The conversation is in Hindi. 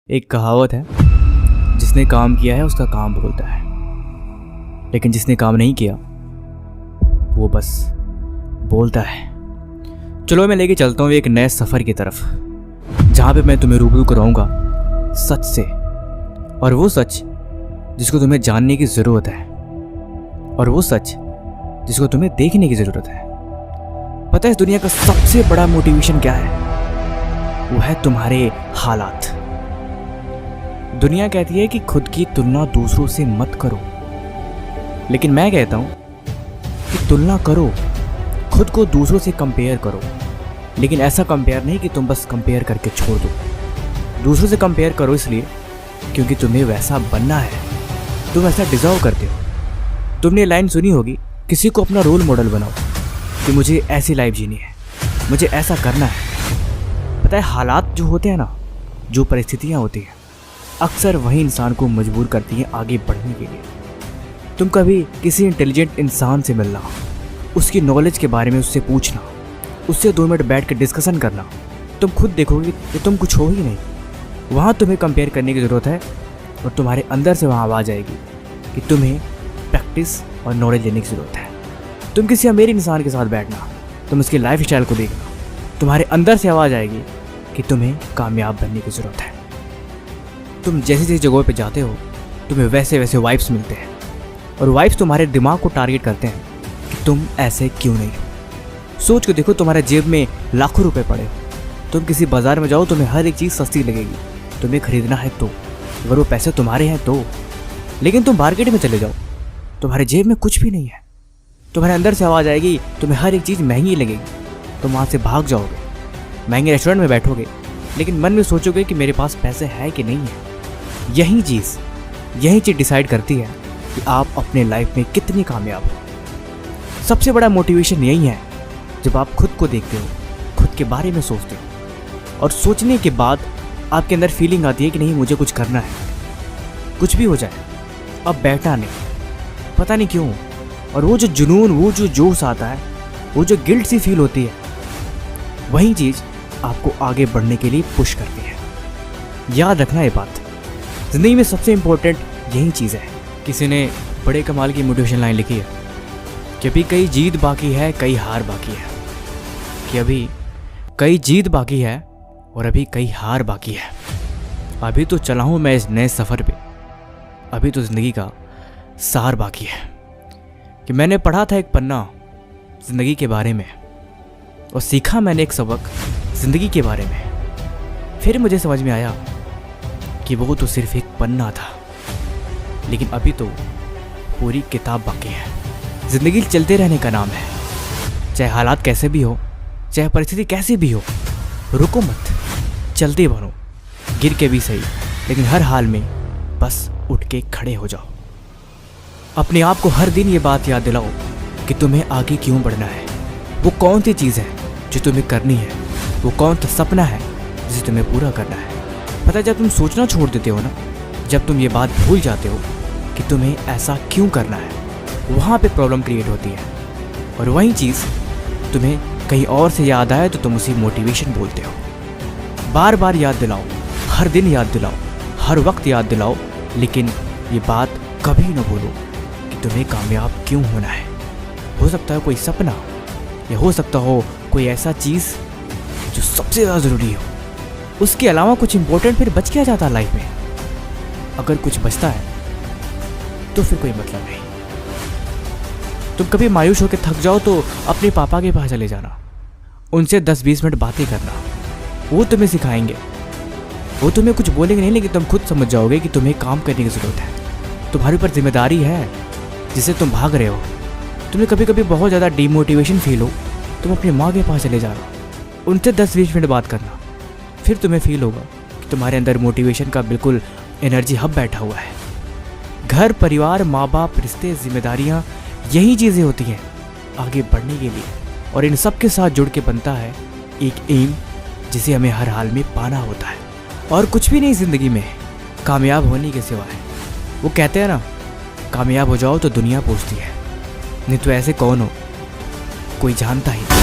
एक कहावत है, जिसने काम किया है उसका काम बोलता है, लेकिन जिसने काम नहीं किया वो बस बोलता है। चलो मैं लेके चलता हूँ एक नए सफ़र की तरफ, जहाँ पे मैं तुम्हें रूबरू कराऊंगा सच से, और वो सच जिसको तुम्हें जानने की ज़रूरत है, और वो सच जिसको तुम्हें देखने की ज़रूरत है। पता है इस दुनिया का सबसे बड़ा मोटिवेशन क्या है? वो है तुम्हारे हालात। दुनिया कहती है कि खुद की तुलना दूसरों से मत करो, लेकिन मैं कहता हूं कि तुलना करो, खुद को दूसरों से कंपेयर करो, लेकिन ऐसा कंपेयर नहीं कि तुम बस कंपेयर करके छोड़ दो। दूसरों से कंपेयर करो इसलिए क्योंकि तुम्हें वैसा बनना है, तुम ऐसा डिजर्व करते हो। तुमने लाइन सुनी होगी, किसी को अपना रोल मॉडल बनाओ कि मुझे ऐसी लाइफ जीनी है, मुझे ऐसा करना है। पता है हालात जो होते हैं ना, जो परिस्थितियाँ होती हैं, अक्सर वही इंसान को मजबूर करती हैं आगे बढ़ने के लिए। तुम कभी किसी इंटेलिजेंट इंसान से मिलना, उसकी नॉलेज के बारे में उससे पूछना, उससे 2 मिनट बैठ कर डिस्कशन करना, तुम खुद देखोगे कि तुम कुछ हो ही नहीं। वहाँ तुम्हें कंपेयर करने की ज़रूरत है, और तुम्हारे अंदर से वहाँ आवाज़ आएगी कि तुम्हें प्रैक्टिस और नॉलेज लेने की ज़रूरत है। तुम किसी अमीर इंसान के साथ बैठना, तुम उसकी लाइफ स्टाइल को देखना, तुम्हारे अंदर से आवाज़ आएगी कि तुम्हें कामयाब बनने की ज़रूरत है। तुम जैसी जैसी जगहों पे जाते हो, तुम्हें वैसे वैसे वाइब्स मिलते हैं, और वाइब्स तुम्हारे दिमाग को टारगेट करते हैं कि तुम ऐसे क्यों नहीं हो। सोच के देखो, तुम्हारे जेब में लाखों रुपए पड़े हो, तुम किसी बाजार में जाओ, तुम्हें हर एक चीज़ सस्ती लगेगी, तुम्हें खरीदना है तो, अगर वो पैसे तुम्हारे हैं तो। लेकिन तुम मार्केट में चले जाओ, तुम्हारे जेब में कुछ भी नहीं है, तुम्हारे अंदर से आवाज़ आएगी, तुम्हें हर एक चीज़ महंगी लगेगी, तुम वहाँ से भाग जाओगे, महंगे रेस्टोरेंट में बैठोगे, लेकिन मन में सोचोगे कि मेरे पास पैसे है कि नहीं है। यही चीज़ डिसाइड करती है कि आप अपने लाइफ में कितनी कामयाब हो। सबसे बड़ा मोटिवेशन यही है, जब आप खुद को देखते हो, खुद के बारे में सोचते हो, और सोचने के बाद आपके अंदर फीलिंग आती है कि नहीं मुझे कुछ करना है, कुछ भी हो जाए अब बैठना नहीं। पता नहीं क्यों, और वो जो जुनून, वो जो जोश आता है, वो जो गिल्ट सी फील होती है, वही चीज़ आपको आगे बढ़ने के लिए पुश करती है। याद रखना ये बात, ज़िंदगी में सबसे इम्पोर्टेंट यही चीज़ है। किसी ने बड़े कमाल की मोटिवेशन लाइन लिखी है कि अभी कई जीत बाकी है, कई हार बाकी है, कि अभी कई जीत बाकी है और अभी कई हार बाकी है। अभी तो चला हूँ मैं इस नए सफ़र पे, अभी तो ज़िंदगी का सार बाकी है। कि मैंने पढ़ा था एक पन्ना ज़िंदगी के बारे में, और सीखा मैंने एक सबक ज़िंदगी के बारे में। फिर मुझे समझ में आया कि वो तो सिर्फ एक पन्ना था, लेकिन अभी तो पूरी किताब बाकी है। ज़िंदगी चलते रहने का नाम है, चाहे हालात कैसे भी हो, चाहे परिस्थिति कैसी भी हो, रुको मत, चलते बनो, गिर के भी सही, लेकिन हर हाल में बस उठ के खड़े हो जाओ। अपने आप को हर दिन ये बात याद दिलाओ कि तुम्हें आगे क्यों बढ़ना है, वो कौन सी चीज़ है जो तुम्हें करनी है, वो कौन सा सपना है जिसे तुम्हें पूरा करना है। पता है जब तुम सोचना छोड़ देते हो ना, जब तुम ये बात भूल जाते हो कि तुम्हें ऐसा क्यों करना है, वहाँ पे प्रॉब्लम क्रिएट होती है, और वही चीज़ तुम्हें कहीं और से याद आए तो तुम उसी मोटिवेशन बोलते हो। बार बार याद दिलाओ, हर दिन याद दिलाओ, हर वक्त याद दिलाओ, लेकिन ये बात कभी ना भूलो कि तुम्हें कामयाब क्यों होना है। हो सकता है कोई सपना, या हो सकता हो कोई ऐसा चीज़ जो सबसे ज़्यादा ज़रूरी हो, उसके अलावा कुछ इंपॉर्टेंट फिर बच क्या जाता लाइफ में। अगर कुछ बचता है तो फिर कोई मतलब नहीं। तुम कभी मायूस होकर थक जाओ तो अपने पापा के पास चले जाना, उनसे 10-20 मिनट बातें करना, वो तुम्हें सिखाएंगे, वो तुम्हें कुछ बोलेंगे नहीं, लेकिन तुम खुद समझ जाओगे कि तुम्हें काम करने की ज़रूरत है, तुम्हारे ऊपर जिम्मेदारी है जिसे तुम भाग रहे हो। तुम्हें कभी कभी बहुत ज़्यादा डीमोटिवेशन फील हो, तुम अपनी माँ के पास चले जाना, उनसे 10-20 मिनट बात करना, फिर तुम्हें फील होगा कि तुम्हारे अंदर मोटिवेशन का बिल्कुल एनर्जी हब बैठा हुआ है। घर, परिवार, माँ बाप, रिश्ते, जिम्मेदारियाँ, यही चीज़ें होती हैं आगे बढ़ने के लिए, और इन सब के साथ जुड़ के बनता है एक एम जिसे हमें हर हाल में पाना होता है। और कुछ भी नहीं ज़िंदगी में कामयाब होने के सिवाय। वो कहते हैं ना, कामयाब हो जाओ तो दुनिया पूछती है, नहीं तो ऐसे कौन हो कोई जानता ही नहीं।